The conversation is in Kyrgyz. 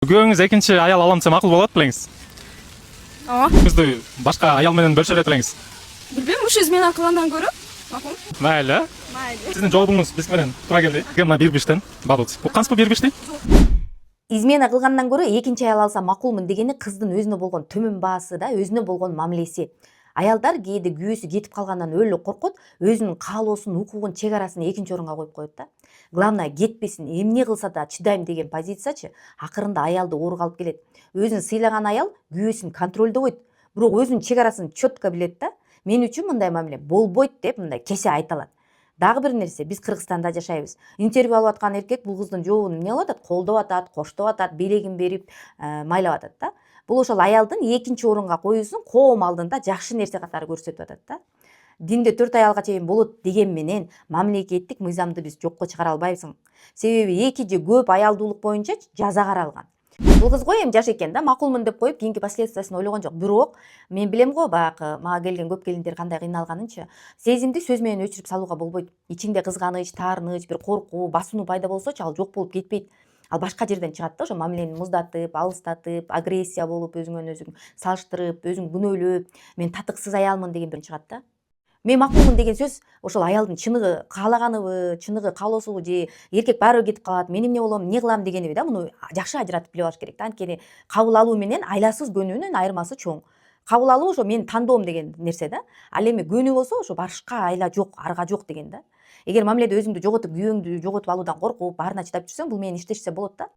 Күйөөңүз экинчи аял алам десе макул болот белеңиз. Ооба. Күздү башка аял менен бөлүшө берет элеңиз. Билбейм, ушу измена кылгандан көрө. Макул. Майлы. Майлы. Сиздин жообуңуз биз менен туура келди. Мына бирбиштен бабут. Уккансызбы бирбишти? Измена кылгандан көрө экинчи аял алса макулмун дегени кыздын өзүнө болгон төмөн баасы да, өзүнө болгон мамилеси. Аялдар кээде күйөөсү кетип калгандан өлө коркот, өзүнүн каалоосун, укугун, чек арасын экинчи орунга коюп коет да. Главное кетпесин, эмне кылса да чыдайм деген позициячы акырында аялды ооруга алып келет. Өзүн сыйлаган аял күйөөсүн контролдобойт, бирок өзүнүн чек арасын четко билет да. Мен үчүн мындай мамиле болбойт деп мындай кесе айта алат. Дагы бир нерсе, биз Кыргызстанда жашайбыз. Интервью алып аткан эркек бул кыздын жообун эмне кылып атат? Колдоп атат, коштоп атат, белегин берип, майлап атат да. Бул ошол аялдын экинчи орунга коюусун коом алдында жакшы нерсе катары көрсөтүп атат да. Динде 4 аялга чейин болот деген менен мамлекеттик мыйзамды биз жокко чыгара албайбыз. Себеби 2 же көп аялдуулук боюнча жаза каралган. Бул кыз го эми жаш экен да, макулмун деп коюп, кийинки последствиясын ойлогон жок. Бирок мен билем го баягы мага келген көп келиндер кандай кыйналганынчы. Сезимди сөз менен өчүрүп салууга болбойт. Ичиңде кызганыч, таарыныч, бир коркуу, басынуу пайда болсочу ал жок болуп кетпейт. Ал башка жерден чыгат да, ошо мамилени муздатып, алыстатып, агрессия болуп, өзүңөн өзүң салыштырып, өзүң күнөөлөп, мен татыксыз аялмын деген бир чыгат да. Мен макулмун деген сөз ошол аялдын чыныгы каалаганыбы, чыныгы каалоосубу же эркек баары бир кетип калат, мен эмне болом, эмне кылам дегениби да, муну жакшы ажыратып билип алыш керек да. Анткени кабыл алуу менен айласыз көнүүнүн айырмасы чоң. Кабыл алуу ошо менин тандоом деген нерсе да. Ал эми көнүү болсо ошо башка айла жок, арга жок деген да. Эгер мамиледе өзүңдү жоготуп, күйөөңдү жоготуп алуудан коркуп, баарына чыдап жүрсөң, бул менен иштешсе болот да.